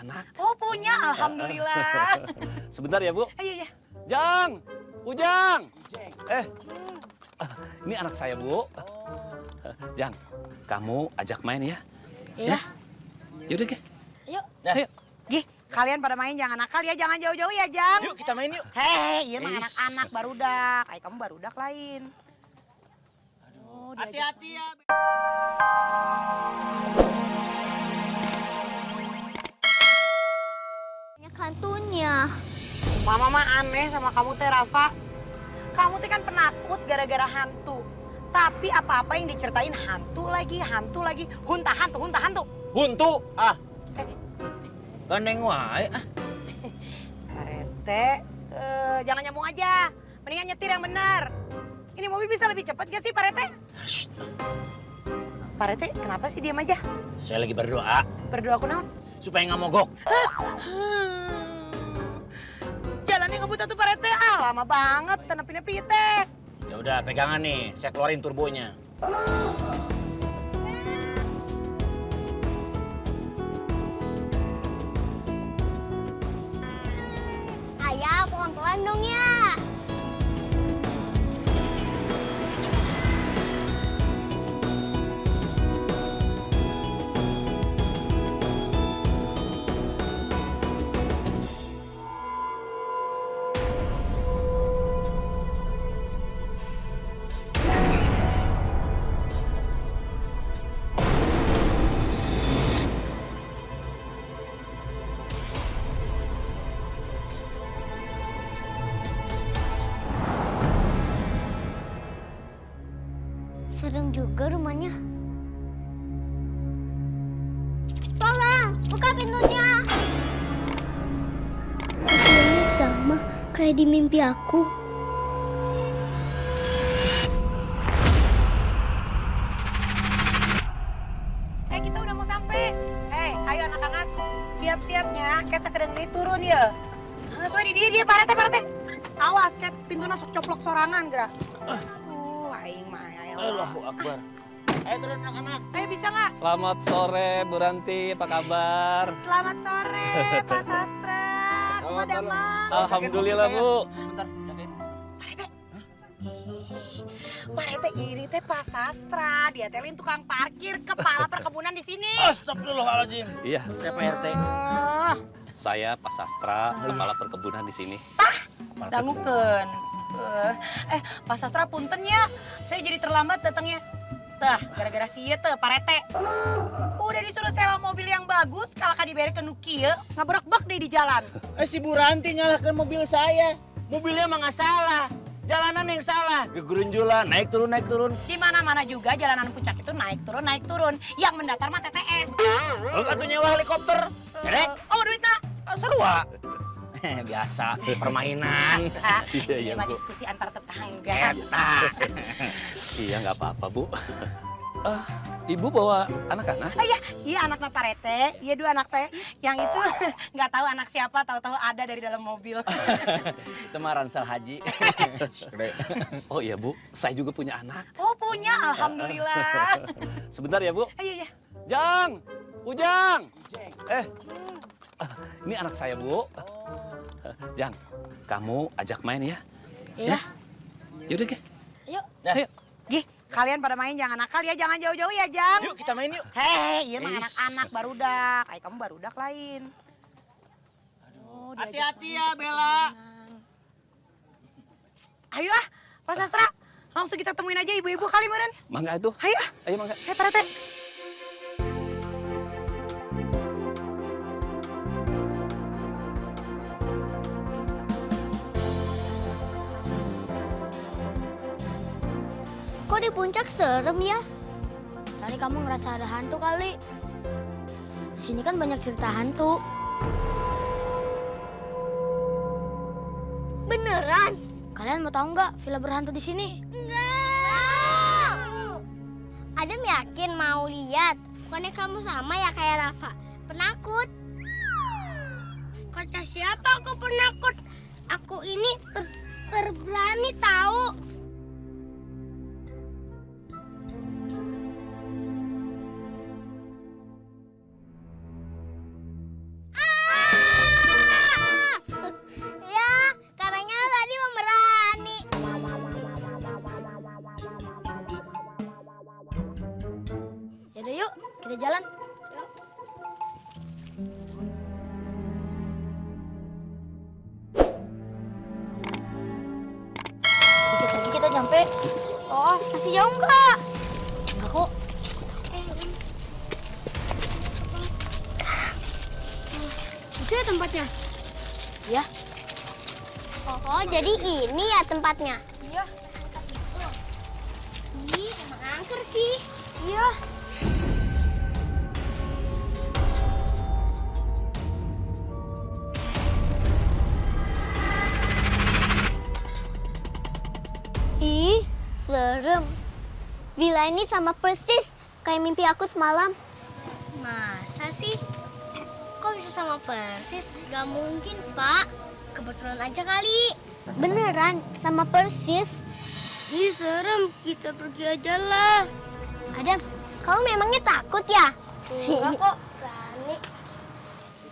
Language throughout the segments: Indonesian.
anak. Oh punya, alhamdulillah. Sebentar ya Bu. Iya. Jang, Ujang. Ini anak saya Bu. Jang, kamu ajak main ya. Iya. Yaudah ke. Yuk. Ayo. Gih, kalian pada main jangan nakal ya, jangan jauh-jauh ya, Jang. Yuk kita main yuk. Hei, iya mah anak-anak barudak. Ay, kamu barudak lain. Aduh, Hati-hati ya. Banyak hantunya. Mama mah aneh sama kamu teh, Rafa. Kamu teh kan penakut gara-gara hantu. Tapi apa-apa yang diceritain hantu lagi. Hunta hantu. Huntu. Ah, Eh, gandeng wae. Ah. Pak Rete, jangan nyambung aja. Mendingan nyetir yang benar. Ini mobil bisa lebih cepat gak sih, Pak Rete? Shh. Pak Rete, kenapa sih diam aja? Saya lagi berdoa Berdoa aku naon? supaya nggak mogok. Jalannya ngebut tuh Pak Rete. Ah, lama banget. Nepi-nepi teh. Ya udah pegangan nih, saya keluarin turbonya. Ayah, pelan-pelan dong ya. Serem juga rumahnya. Tolong, buka pintunya. Ini sama kayak di mimpi aku. Kita udah mau sampai. Ayo anak-anak. Siap-siapnya. Kayak sekedeng ini turun ya. Sesuai di dia, Pak Rete. Awas, kayak pintu masuk coplok sorangan, gerak. Aing mah. Allahu Akbar. Ayo turun anak-anak. Ayo bisa nggak? Selamat sore Bu Ranti, apa kabar? Selamat sore, Pak Sastra. Rumah damang. Alhamdulillah Bu. Bentar, jagain. Pak Rete. Pak Rete, ini teh Pak Sastra. Dia telin tukang parkir, kepala perkebunan di sini. Astagfirullahaladzim. Iya, Siapa RT? saya Pak Sastra, kepala perkebunan di sini. Dangukeun. Pak Sastra punten ya. Saya jadi terlambat datangnya. Tah, gara-gara sieu teh Pak Rete. Udah disuruh sewa mobil yang bagus, kalau diberi ke Nuki ya, ngabrak-bak deh di jalan. Si Bu Ranti nyalahkan mobil saya. Mobilnya emang nggak salah. Jalanan yang salah. Gegerunjulan, naik turun. Di mana-mana juga jalanan puncak itu naik turun. Yang mendatar mah TTS. Lu kan tuh nyewa helikopter. Dedek. Oh, mau duit nak? Serua. Biasa, permainan. Iya, Cuma Bu. diskusi antar tetangga. Eta. Iya, nggak apa-apa Bu. Ibu bawa anak-anak? Iya anaknya Pak Rete, iya dua anak saya. Yang itu nggak tahu anak siapa, tahu-tahu ada dari dalam mobil. Temaran sal haji. Oh iya Bu, saya juga punya anak. Oh punya, alhamdulillah. Sebentar ya Bu. Iya. Jang, Ujang. Ini anak saya Bu. Jang, kamu ajak main ya. Iya. Yaudah ke. Yuk. Ayo. Gih, kalian pada main jangan nakal ya, jangan jauh-jauh ya, Jang. Yuk kita main yuk. Hei, iya mah anak-anak barudak. Ay, kamu barudak lain. Aduh, Hati-hati ya Bella. Ayo Pak Sastra. Langsung kita temuin aja ibu-ibu kali meren. Mangga itu. Ayo, Ayo mangga. Pak Rete. Kok di puncak serem ya? Tadi kamu ngerasa ada hantu kali. Di sini kan banyak cerita hantu. Beneran? Kalian mau tahu nggak villa berhantu di sini? Enggak. Adam yakin mau lihat. Bukannya kamu sama ya kayak Rafa, penakut. Kata siapa aku penakut? Aku ini berani tahu. Yuk, kita jalan. Dikit lagi kita nyampe. Oh, masih jauh nggak? Enggak kok. Itu ya tempatnya? Ya, Oh, jadi ini ya tempatnya? Iya. Ih, emang angker sih. Iya. Ih, serem. Villa ini sama persis kayak mimpi aku semalam. Masa sih? Kok bisa sama persis? Gak mungkin, Pak. Kebetulan aja kali. Beneran, sama persis. Ih, serem. Kita pergi aja lah. Adam, kamu memangnya takut ya? Enggak kok, berani.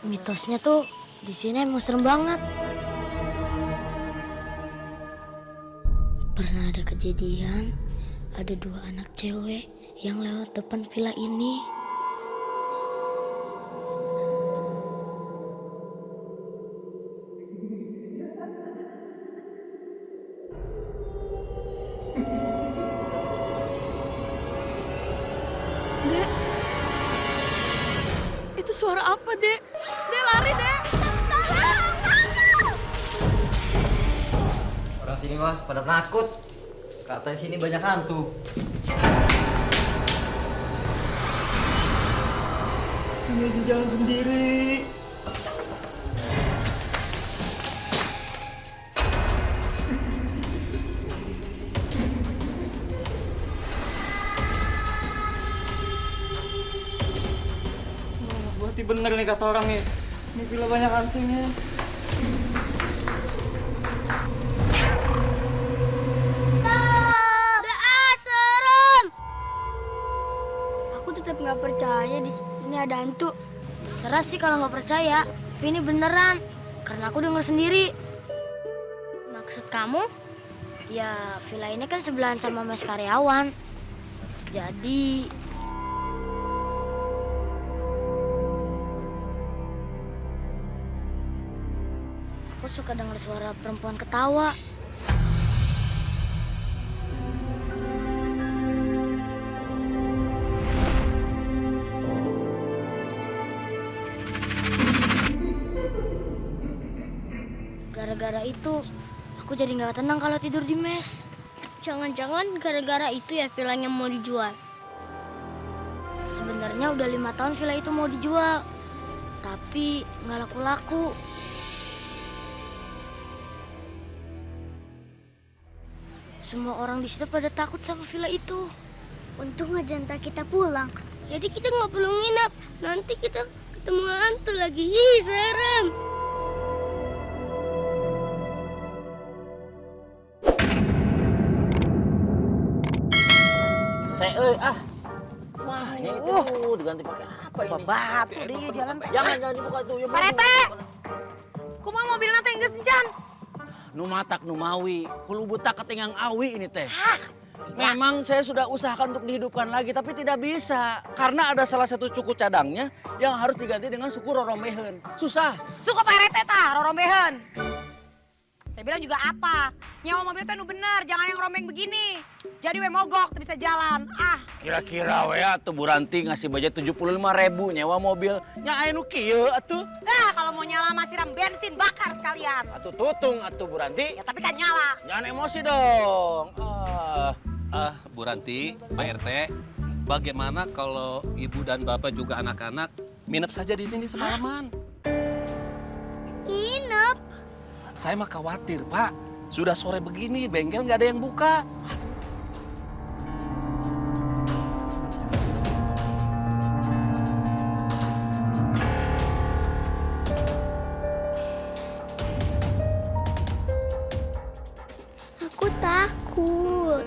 mitosnya tuh di sini emang serem banget. Pernah ada kejadian, ada 2 anak cewek yang lewat depan villa ini. Dek, itu suara apa, Dek? Dek, lari, Dek! Orang sini mah pada penakut. Katanya sini banyak hantu. Ini aja jalan sendiri. Berarti bener nih kata orang ya. Ini villa banyak hantunya. Serem. Aku tetap nggak percaya di sini ada hantu. Terserah sih kalau nggak percaya, tapi ini beneran. Karena aku denger sendiri. Maksud kamu? Ya, villa ini kan sebelahan sama mes karyawan. Jadi, aku suka dengar suara perempuan ketawa. Gara-gara itu, aku jadi nggak tenang kalau tidur di mes. Jangan-jangan gara-gara itu ya villanya mau dijual. Sebenarnya udah 5 tahun villa itu mau dijual, tapi nggak laku-laku. Semua orang di situ pada takut sama villa itu. Untung aja ntar kita pulang. Jadi kita nggak perlu nginap. Nanti kita ketemu hantu lagi. Ih, serem. Mahnya itu diganti pakai apa ini? Batu deh jalan. Jangan dibuka itu. Ya, Pak Rete! Kumaha mobil nanti geus encan? Nu matak nu mawi, hulu buta ketinggang awi ini teh. Memang saya sudah usahakan untuk dihidupkan lagi, tapi tidak bisa. Karena ada salah satu suku cadangnya yang harus diganti dengan suku roromehen. Susah. Suka Pak Rete tah, rorombehan. Saya bilang juga apa? Nyawa mobil teh nu bener, jangan yang rombeng begini. Jadi we mogok, tuh bisa jalan. Ah, Kira-kira we atuh Bu Ranti ngasih budget 75.000 nyewa mobil. Nya aya nu kieu atuh. nah kalau mau nyala mah siram bensin, bakar sekalian. Atuh tutung atuh Bu Ranti. Ya tapi kan nyala. Jangan emosi dong. Bu Ranti, Pak RT, bagaimana kalau Ibu dan Bapak juga anak-anak nginep saja di sini semalaman? Nginep. Saya mah khawatir, Pak. Sudah sore begini, bengkel nggak ada yang buka. Aku takut.